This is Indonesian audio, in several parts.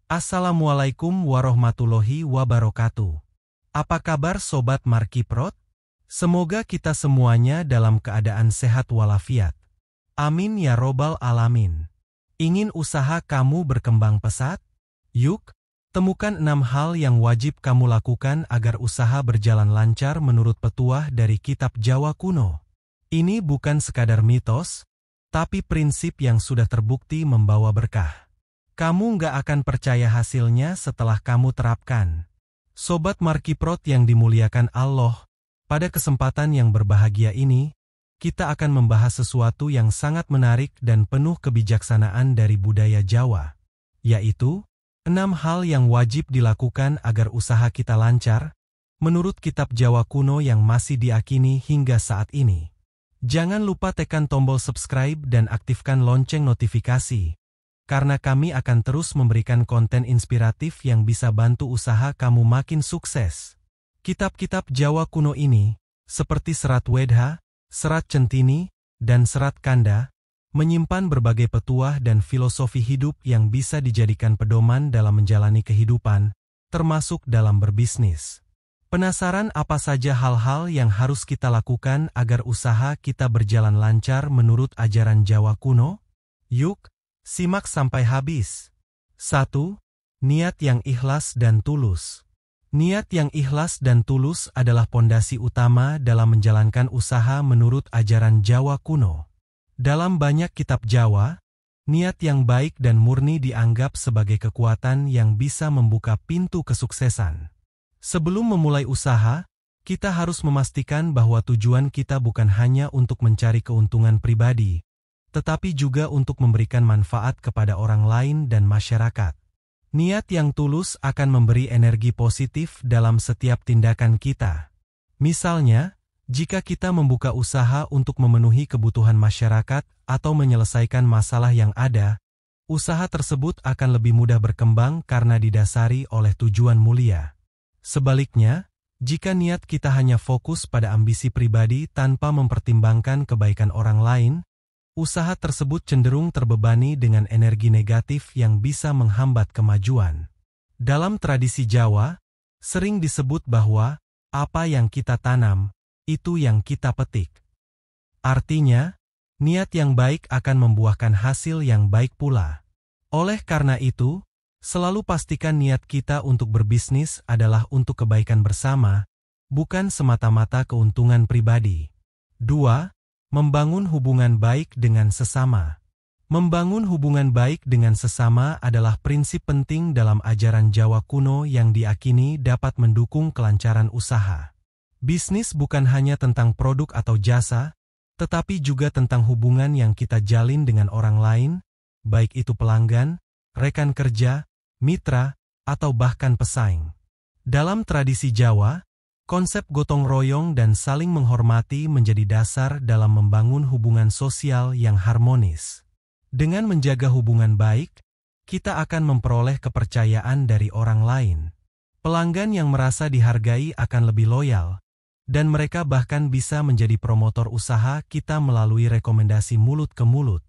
Assalamualaikum warahmatullahi wabarakatuh. Apa kabar Sobat Markiprot? Semoga kita semuanya dalam keadaan sehat walafiat. Amin ya robbal alamin. Ingin usaha kamu berkembang pesat? Yuk, temukan 6 hal yang wajib kamu lakukan agar usaha berjalan lancar menurut petuah dari Kitab Jawa Kuno. Ini bukan sekadar mitos, tapi prinsip yang sudah terbukti membawa berkah. Kamu nggak akan percaya hasilnya setelah kamu terapkan. Sobat Markiprot yang dimuliakan Allah, pada kesempatan yang berbahagia ini, kita akan membahas sesuatu yang sangat menarik dan penuh kebijaksanaan dari budaya Jawa, yaitu 6 hal yang wajib dilakukan agar usaha kita lancar, menurut Kitab Jawa Kuno yang masih diakini hingga saat ini. Jangan lupa tekan tombol subscribe dan aktifkan lonceng notifikasi, karena kami akan terus memberikan konten inspiratif yang bisa bantu usaha kamu makin sukses. Kitab-kitab Jawa Kuno ini, seperti Serat Wedha, Serat Centini, dan Serat Kanda, menyimpan berbagai petuah dan filosofi hidup yang bisa dijadikan pedoman dalam menjalani kehidupan, termasuk dalam berbisnis. Penasaran apa saja hal-hal yang harus kita lakukan agar usaha kita berjalan lancar menurut ajaran Jawa Kuno? Yuk, simak sampai habis. 1. Niat yang ikhlas dan tulus. Niat yang ikhlas dan tulus adalah pondasi utama dalam menjalankan usaha menurut ajaran Jawa Kuno. Dalam banyak kitab Jawa, niat yang baik dan murni dianggap sebagai kekuatan yang bisa membuka pintu kesuksesan. Sebelum memulai usaha, kita harus memastikan bahwa tujuan kita bukan hanya untuk mencari keuntungan pribadi, tetapi juga untuk memberikan manfaat kepada orang lain dan masyarakat. Niat yang tulus akan memberi energi positif dalam setiap tindakan kita. Misalnya, jika kita membuka usaha untuk memenuhi kebutuhan masyarakat atau menyelesaikan masalah yang ada, usaha tersebut akan lebih mudah berkembang karena didasari oleh tujuan mulia. Sebaliknya, jika niat kita hanya fokus pada ambisi pribadi tanpa mempertimbangkan kebaikan orang lain, usaha tersebut cenderung terbebani dengan energi negatif yang bisa menghambat kemajuan. Dalam tradisi Jawa, sering disebut bahwa apa yang kita tanam, itu yang kita petik. Artinya, niat yang baik akan membuahkan hasil yang baik pula. Oleh karena itu, selalu pastikan niat kita untuk berbisnis adalah untuk kebaikan bersama, bukan semata-mata keuntungan pribadi. 2. Membangun hubungan baik dengan sesama. Membangun hubungan baik dengan sesama adalah prinsip penting dalam ajaran Jawa Kuno yang diakini dapat mendukung kelancaran usaha. Bisnis bukan hanya tentang produk atau jasa, tetapi juga tentang hubungan yang kita jalin dengan orang lain, baik itu pelanggan, rekan kerja, mitra, atau bahkan pesaing. Dalam tradisi Jawa, konsep gotong royong dan saling menghormati menjadi dasar dalam membangun hubungan sosial yang harmonis. Dengan menjaga hubungan baik, kita akan memperoleh kepercayaan dari orang lain. Pelanggan yang merasa dihargai akan lebih loyal, dan mereka bahkan bisa menjadi promotor usaha kita melalui rekomendasi mulut ke mulut.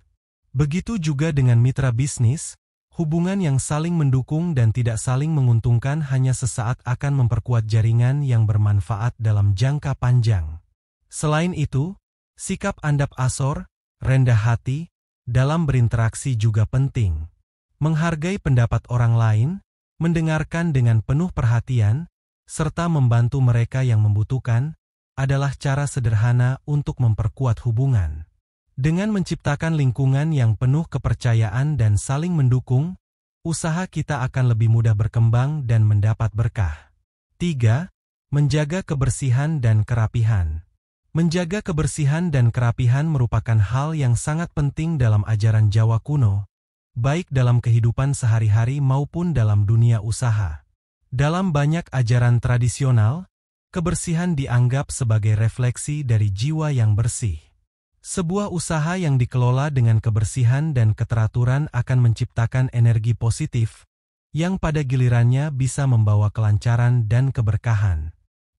Begitu juga dengan mitra bisnis, hubungan yang saling mendukung dan tidak saling menguntungkan hanya sesaat akan memperkuat jaringan yang bermanfaat dalam jangka panjang. Selain itu, sikap andap asor, rendah hati, dalam berinteraksi juga penting. Menghargai pendapat orang lain, mendengarkan dengan penuh perhatian, serta membantu mereka yang membutuhkan, adalah cara sederhana untuk memperkuat hubungan. Dengan menciptakan lingkungan yang penuh kepercayaan dan saling mendukung, usaha kita akan lebih mudah berkembang dan mendapat berkah. 3. Menjaga kebersihan dan kerapihan. Menjaga kebersihan dan kerapihan merupakan hal yang sangat penting dalam ajaran Jawa Kuno, baik dalam kehidupan sehari-hari maupun dalam dunia usaha. Dalam banyak ajaran tradisional, kebersihan dianggap sebagai refleksi dari jiwa yang bersih. Sebuah usaha yang dikelola dengan kebersihan dan keteraturan akan menciptakan energi positif, yang pada gilirannya bisa membawa kelancaran dan keberkahan.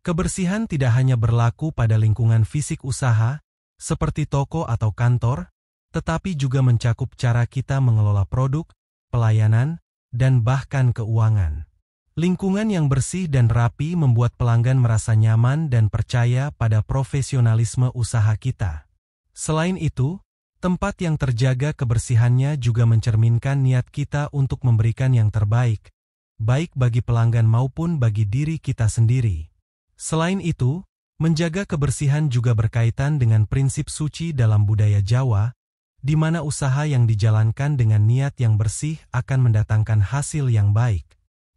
Kebersihan tidak hanya berlaku pada lingkungan fisik usaha, seperti toko atau kantor, tetapi juga mencakup cara kita mengelola produk, pelayanan, dan bahkan keuangan. Lingkungan yang bersih dan rapi membuat pelanggan merasa nyaman dan percaya pada profesionalisme usaha kita. Selain itu, tempat yang terjaga kebersihannya juga mencerminkan niat kita untuk memberikan yang terbaik, baik bagi pelanggan maupun bagi diri kita sendiri. Selain itu, menjaga kebersihan juga berkaitan dengan prinsip suci dalam budaya Jawa, di mana usaha yang dijalankan dengan niat yang bersih akan mendatangkan hasil yang baik.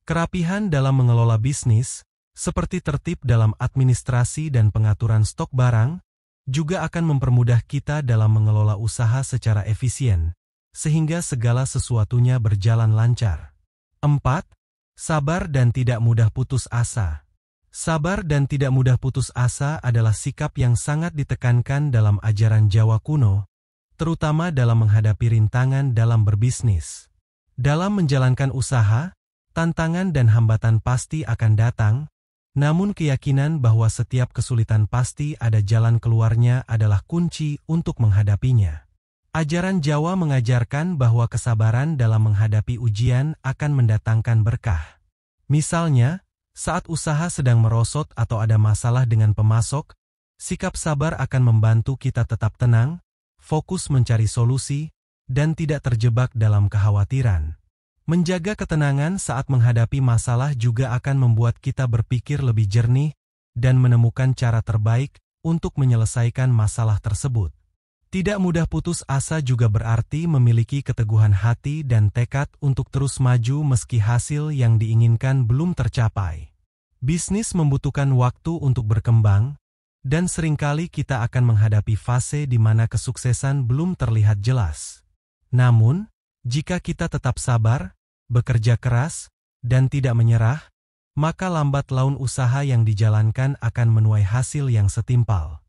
Kerapihan dalam mengelola bisnis, seperti tertib dalam administrasi dan pengaturan stok barang, juga akan mempermudah kita dalam mengelola usaha secara efisien, sehingga segala sesuatunya berjalan lancar. 4. Sabar dan tidak mudah putus asa. Sabar dan tidak mudah putus asa adalah sikap yang sangat ditekankan dalam ajaran Jawa kuno, terutama dalam menghadapi rintangan dalam berbisnis. Dalam menjalankan usaha, tantangan dan hambatan pasti akan datang, namun keyakinan bahwa setiap kesulitan pasti ada jalan keluarnya adalah kunci untuk menghadapinya. Ajaran Jawa mengajarkan bahwa kesabaran dalam menghadapi ujian akan mendatangkan berkah. Misalnya, saat usaha sedang merosot atau ada masalah dengan pemasok, sikap sabar akan membantu kita tetap tenang, fokus mencari solusi, dan tidak terjebak dalam kekhawatiran. Menjaga ketenangan saat menghadapi masalah juga akan membuat kita berpikir lebih jernih dan menemukan cara terbaik untuk menyelesaikan masalah tersebut. Tidak mudah putus asa juga berarti memiliki keteguhan hati dan tekad untuk terus maju meski hasil yang diinginkan belum tercapai. Bisnis membutuhkan waktu untuk berkembang, dan seringkali kita akan menghadapi fase di mana kesuksesan belum terlihat jelas. Namun, jika kita tetap sabar, bekerja keras, dan tidak menyerah, maka lambat laun usaha yang dijalankan akan menuai hasil yang setimpal.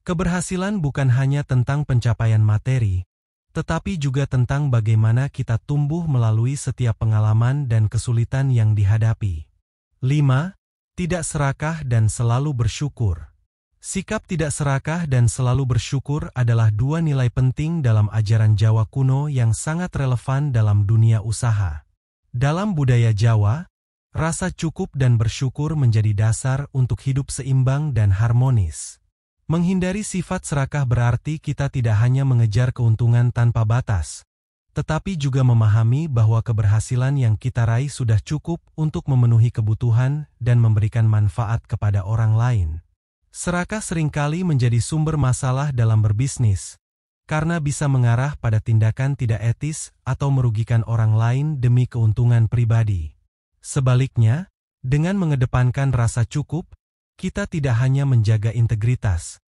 Keberhasilan bukan hanya tentang pencapaian materi, tetapi juga tentang bagaimana kita tumbuh melalui setiap pengalaman dan kesulitan yang dihadapi. 5. Tidak serakah dan selalu bersyukur. Sikap tidak serakah dan selalu bersyukur adalah dua nilai penting dalam ajaran Jawa kuno yang sangat relevan dalam dunia usaha. Dalam budaya Jawa, rasa cukup dan bersyukur menjadi dasar untuk hidup seimbang dan harmonis. Menghindari sifat serakah berarti kita tidak hanya mengejar keuntungan tanpa batas, tetapi juga memahami bahwa keberhasilan yang kita raih sudah cukup untuk memenuhi kebutuhan dan memberikan manfaat kepada orang lain. Serakah seringkali menjadi sumber masalah dalam berbisnis, karena bisa mengarah pada tindakan tidak etis atau merugikan orang lain demi keuntungan pribadi. Sebaliknya, dengan mengedepankan rasa cukup, kita tidak hanya menjaga integritas,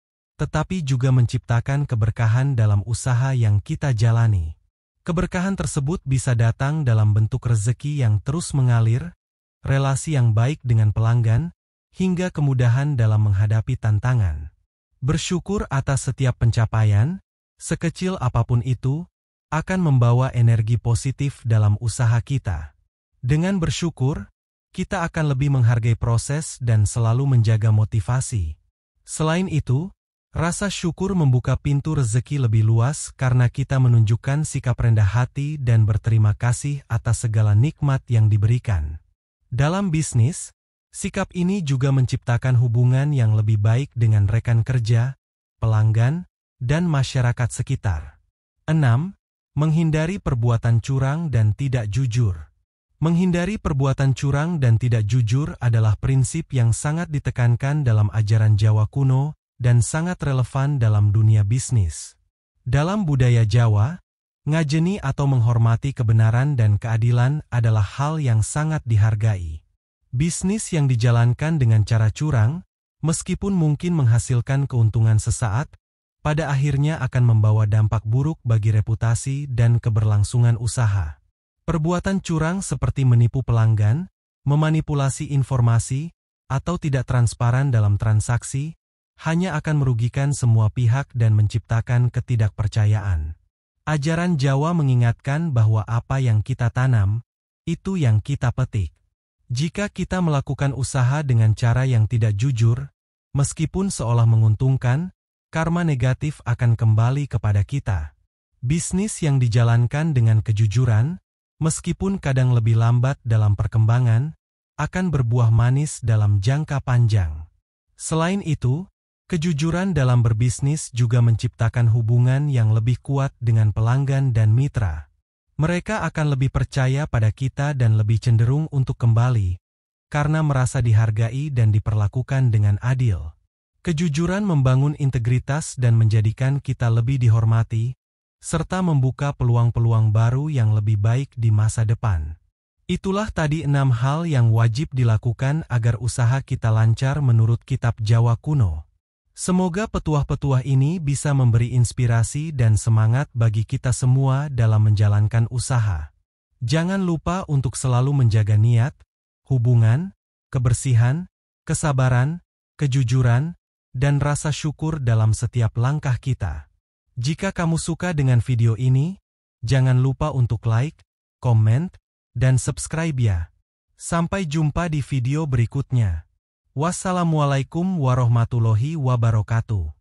tetapi juga menciptakan keberkahan dalam usaha yang kita jalani. Keberkahan tersebut bisa datang dalam bentuk rezeki yang terus mengalir, relasi yang baik dengan pelanggan, hingga kemudahan dalam menghadapi tantangan. Bersyukur atas setiap pencapaian, sekecil apapun itu, akan membawa energi positif dalam usaha kita. Dengan bersyukur, kita akan lebih menghargai proses dan selalu menjaga motivasi. Selain itu, rasa syukur membuka pintu rezeki lebih luas karena kita menunjukkan sikap rendah hati dan berterima kasih atas segala nikmat yang diberikan. Dalam bisnis, sikap ini juga menciptakan hubungan yang lebih baik dengan rekan kerja, pelanggan, dan masyarakat sekitar. 6. Menghindari perbuatan curang dan tidak jujur. Menghindari perbuatan curang dan tidak jujur adalah prinsip yang sangat ditekankan dalam ajaran Jawa kuno dan sangat relevan dalam dunia bisnis. Dalam budaya Jawa, ngajeni atau menghormati kebenaran dan keadilan adalah hal yang sangat dihargai. Bisnis yang dijalankan dengan cara curang, meskipun mungkin menghasilkan keuntungan sesaat, pada akhirnya akan membawa dampak buruk bagi reputasi dan keberlangsungan usaha. Perbuatan curang seperti menipu pelanggan, memanipulasi informasi, atau tidak transparan dalam transaksi, hanya akan merugikan semua pihak dan menciptakan ketidakpercayaan. Ajaran Jawa mengingatkan bahwa apa yang kita tanam, itu yang kita petik. Jika kita melakukan usaha dengan cara yang tidak jujur, meskipun seolah menguntungkan, karma negatif akan kembali kepada kita. Bisnis yang dijalankan dengan kejujuran, meskipun kadang lebih lambat dalam perkembangan, akan berbuah manis dalam jangka panjang. Selain itu, kejujuran dalam berbisnis juga menciptakan hubungan yang lebih kuat dengan pelanggan dan mitra. Mereka akan lebih percaya pada kita dan lebih cenderung untuk kembali, karena merasa dihargai dan diperlakukan dengan adil. Kejujuran membangun integritas dan menjadikan kita lebih dihormati, serta membuka peluang-peluang baru yang lebih baik di masa depan. Itulah tadi 6 hal yang wajib dilakukan agar usaha kita lancar menurut kitab Jawa kuno. Semoga petuah-petuah ini bisa memberi inspirasi dan semangat bagi kita semua dalam menjalankan usaha. Jangan lupa untuk selalu menjaga niat, hubungan, kebersihan, kesabaran, kejujuran, dan rasa syukur dalam setiap langkah kita. Jika kamu suka dengan video ini, jangan lupa untuk like, komen, dan subscribe ya. Sampai jumpa di video berikutnya. Wassalamualaikum warahmatullahi wabarakatuh.